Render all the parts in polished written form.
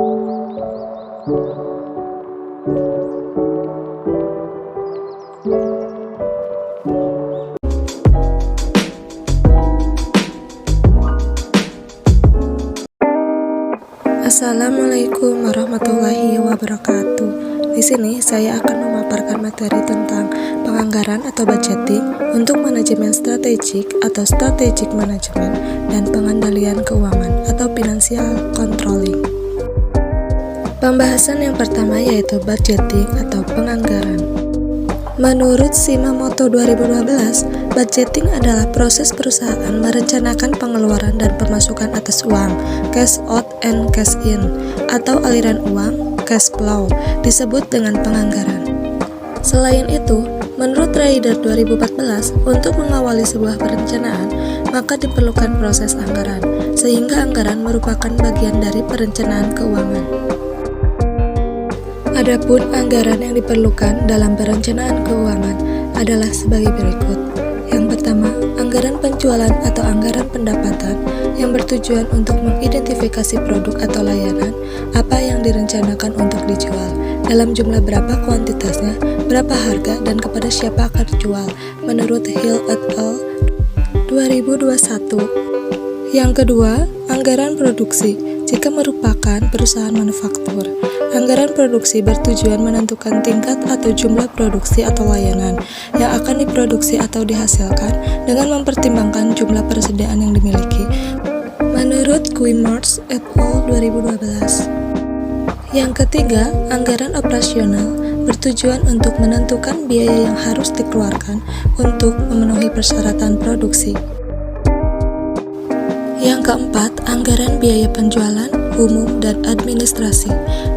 Assalamualaikum warahmatullahi wabarakatuh. Di sini saya akan memaparkan materi tentang penganggaran atau budgeting untuk manajemen strategik atau strategic management dan pengendalian keuangan atau financial controlling. Pembahasan yang pertama yaitu budgeting atau penganggaran. Menurut Shimamoto 2012, budgeting adalah proses perusahaan merencanakan pengeluaran dan pemasukan atas uang, cash out and cash in, atau aliran uang, cash flow, disebut dengan penganggaran. Selain itu, menurut Rider 2014, untuk mengawali sebuah perencanaan, maka diperlukan proses anggaran, sehingga anggaran merupakan bagian dari perencanaan keuangan. Adapun anggaran yang diperlukan dalam perencanaan keuangan adalah sebagai berikut. Yang pertama, anggaran penjualan atau anggaran pendapatan yang bertujuan untuk mengidentifikasi produk atau layanan apa yang direncanakan untuk dijual, dalam jumlah berapa kuantitasnya, berapa harga, dan kepada siapa akan dijual, menurut Hill et al. 2021. Yang kedua, anggaran produksi. Jika merupakan perusahaan manufaktur, anggaran produksi bertujuan menentukan tingkat atau jumlah produksi atau layanan yang akan diproduksi atau dihasilkan dengan mempertimbangkan jumlah persediaan yang dimiliki, menurut Guimaraes et al. 2012. Yang ketiga, anggaran operasional bertujuan untuk menentukan biaya yang harus dikeluarkan untuk memenuhi persyaratan produksi. Yang keempat, anggaran biaya penjualan, umum, dan administrasi,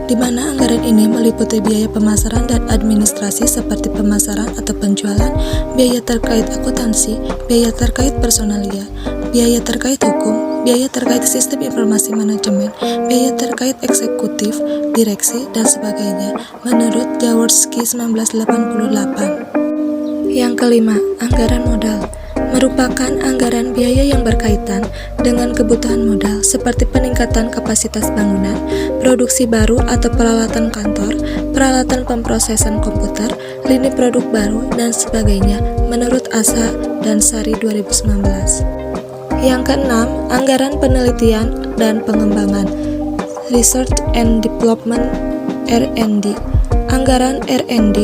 di mana anggaran ini meliputi biaya pemasaran dan administrasi seperti pemasaran atau penjualan, biaya terkait akuntansi, biaya terkait personalia, biaya terkait hukum, biaya terkait sistem informasi manajemen, biaya terkait eksekutif, direksi, dan sebagainya, menurut Jaworski 1988. Yang kelima, anggaran modal merupakan anggaran biaya yang berkaitan dengan kebutuhan modal seperti peningkatan kapasitas bangunan, produksi baru atau peralatan kantor, peralatan pemrosesan komputer, lini produk baru, dan sebagainya, menurut Asa dan Sari 2019. Yang keenam, anggaran penelitian dan pengembangan, Research and Development (R&D). Anggaran R&D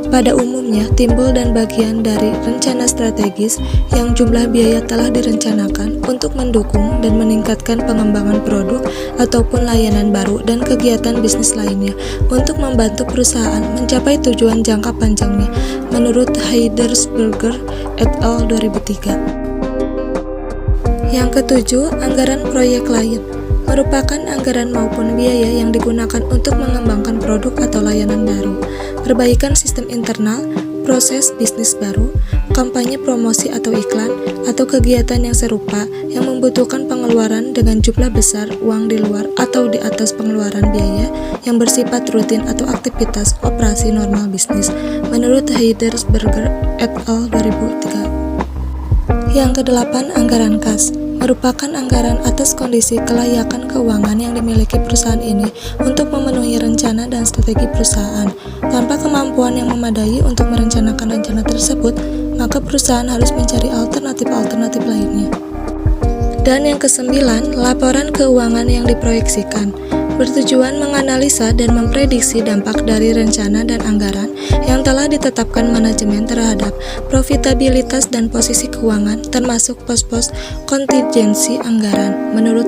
pada umumnya timbul dan bagian dari rencana strategis yang jumlah biaya telah direncanakan untuk mendukung dan meningkatkan pengembangan produk ataupun layanan baru dan kegiatan bisnis lainnya untuk membantu perusahaan mencapai tujuan jangka panjangnya, menurut Heidersberger et al. 2003. Yang ketujuh, anggaran proyek lain merupakan anggaran maupun biaya yang digunakan untuk mengembangkan produk atau layanan baru, perbaikan sistem internal, proses bisnis baru, kampanye promosi atau iklan, atau kegiatan yang serupa yang membutuhkan pengeluaran dengan jumlah besar uang di luar atau di atas pengeluaran biaya yang bersifat rutin atau aktivitas operasi normal bisnis, menurut Heidersberger et al. 2003. Yang kedelapan, anggaran kas merupakan anggaran atas kondisi kelayakan keuangan yang dimiliki perusahaan ini untuk memenuhi rencana dan strategi perusahaan. Tanpa kemampuan yang memadai untuk merencanakan rencana tersebut, maka perusahaan harus mencari alternatif-alternatif lainnya. Dan yang kesembilan, laporan keuangan yang diproyeksikan bertujuan menganalisa dan memprediksi dampak dari rencana dan anggaran yang telah ditetapkan manajemen terhadap profitabilitas dan posisi keuangan, termasuk pos-pos kontingensi anggaran, menurut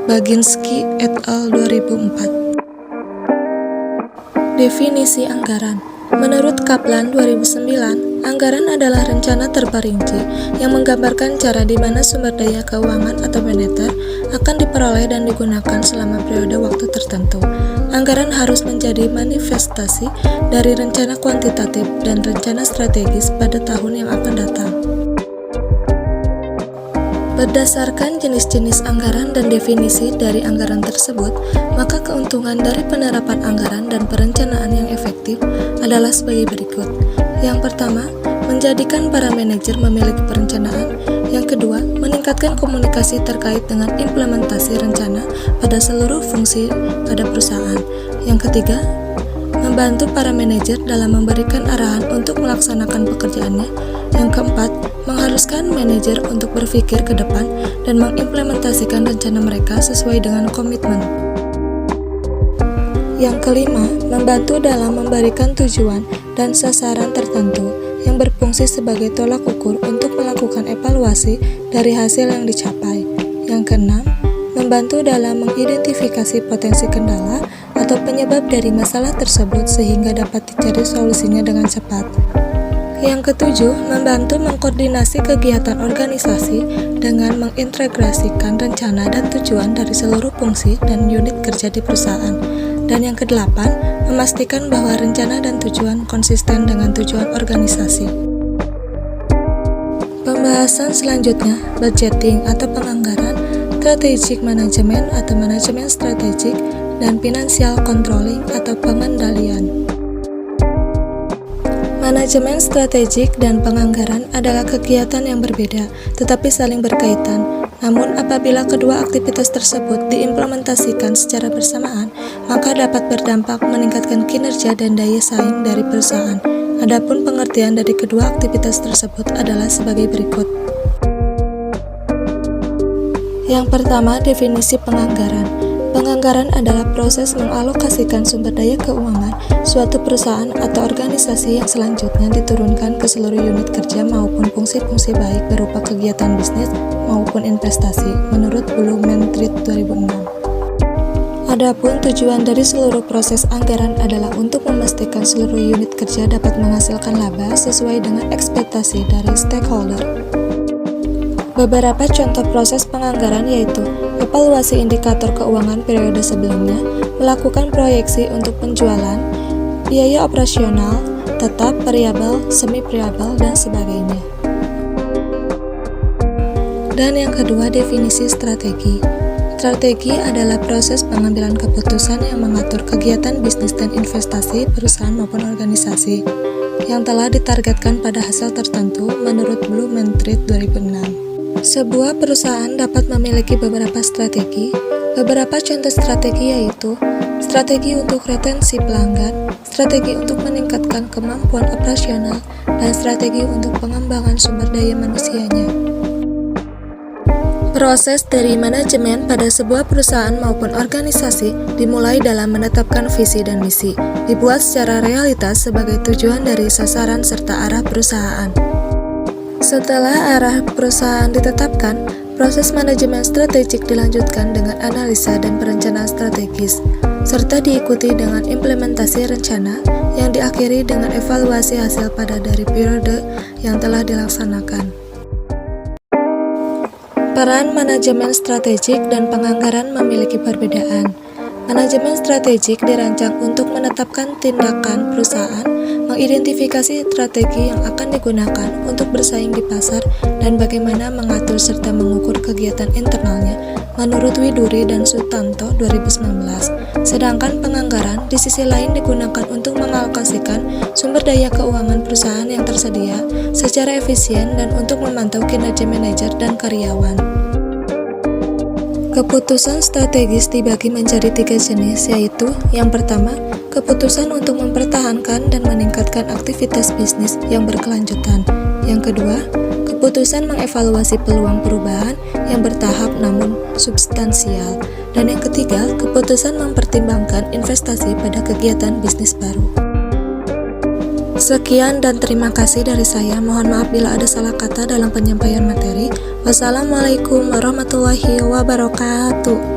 Baginski et al. 2004. Definisi anggaran. Menurut Kaplan 2009, anggaran adalah rencana terperinci yang menggambarkan cara di mana sumber daya keuangan atau moneter akan diperoleh dan digunakan selama periode waktu tertentu. Anggaran harus menjadi manifestasi dari rencana kuantitatif dan rencana strategis pada tahun yang akan datang. Berdasarkan jenis-jenis anggaran dan definisi dari anggaran tersebut, maka keuntungan dari penerapan anggaran dan perencanaan yang efektif adalah sebagai berikut. Yang pertama, menjadikan para manajer memiliki perencanaan. Yang kedua, meningkatkan komunikasi terkait dengan implementasi rencana pada seluruh fungsi pada perusahaan. Yang ketiga, membantu para manajer dalam memberikan arahan untuk melaksanakan pekerjaannya. Yang keempat, mengharuskan manajer untuk berpikir ke depan dan mengimplementasikan rencana mereka sesuai dengan komitmen. Yang kelima, membantu dalam memberikan tujuan dan sasaran tertentu yang berfungsi sebagai tolak ukur untuk melakukan evaluasi dari hasil yang dicapai. Yang keenam, membantu dalam mengidentifikasi potensi kendala atau penyebab dari masalah tersebut sehingga dapat dicari solusinya dengan cepat. Yang ketujuh, membantu mengkoordinasi kegiatan organisasi dengan mengintegrasikan rencana dan tujuan dari seluruh fungsi dan unit kerja di perusahaan. Dan yang kedelapan, memastikan bahwa rencana dan tujuan konsisten dengan tujuan organisasi. Pembahasan selanjutnya, budgeting atau penganggaran, strategic management atau manajemen strategik, dan financial controlling atau pengendalian. Manajemen strategik dan penganggaran adalah kegiatan yang berbeda, tetapi saling berkaitan. Namun apabila kedua aktivitas tersebut diimplementasikan secara bersamaan, maka dapat berdampak meningkatkan kinerja dan daya saing dari perusahaan. Adapun pengertian dari kedua aktivitas tersebut adalah sebagai berikut. Yang pertama, definisi penganggaran. Penganggaran adalah proses mengalokasikan sumber daya keuangan suatu perusahaan atau organisasi yang selanjutnya diturunkan ke seluruh unit kerja maupun fungsi-fungsi baik berupa kegiatan bisnis maupun investasi menurut Blumen Treat 2006. Adapun tujuan dari seluruh proses anggaran adalah untuk memastikan seluruh unit kerja dapat menghasilkan laba sesuai dengan ekspektasi dari stakeholder. Beberapa contoh proses penganggaran yaitu evaluasi indikator keuangan periode sebelumnya, melakukan proyeksi untuk penjualan, biaya operasional, tetap, variabel, semi variabel, dan sebagainya. Dan yang kedua, definisi strategi. Strategi adalah proses pengambilan keputusan yang mengatur kegiatan bisnis dan investasi perusahaan maupun organisasi yang telah ditargetkan pada hasil tertentu menurut Blumen Treat 2006. Sebuah perusahaan dapat memiliki beberapa strategi. Beberapa contoh strategi yaitu strategi untuk retensi pelanggan, strategi untuk meningkatkan kemampuan operasional, dan strategi untuk pengembangan sumber daya manusianya. Proses dari manajemen pada sebuah perusahaan maupun organisasi dimulai dalam menetapkan visi dan misi, dibuat secara realitas sebagai tujuan dari sasaran serta arah perusahaan. Setelah arah perusahaan ditetapkan, proses manajemen strategik dilanjutkan dengan analisa dan perencanaan strategis, serta diikuti dengan implementasi rencana yang diakhiri dengan evaluasi hasil pada dari periode yang telah dilaksanakan. Peran manajemen strategik dan penganggaran memiliki perbedaan. Manajemen strategik dirancang untuk menetapkan tindakan perusahaan, mengidentifikasi strategi yang akan digunakan untuk bersaing di pasar, dan bagaimana mengatur serta mengukur kegiatan internalnya menurut Widuri dan Sutanto 2019. Sedangkan penganggaran di sisi lain digunakan untuk mengalokasikan sumber daya keuangan perusahaan yang tersedia secara efisien dan untuk memantau kinerja manajer dan karyawan. Keputusan strategis dibagi menjadi 3 jenis, yaitu yang pertama, keputusan untuk mempertahankan dan meningkatkan aktivitas bisnis yang berkelanjutan. Yang kedua, keputusan mengevaluasi peluang perubahan yang bertahap namun substansial. Dan yang ketiga, keputusan mempertimbangkan investasi pada kegiatan bisnis baru. Sekian dan terima kasih dari saya. Mohon maaf bila ada salah kata dalam penyampaian materi. Wassalamualaikum warahmatullahi wabarakatuh.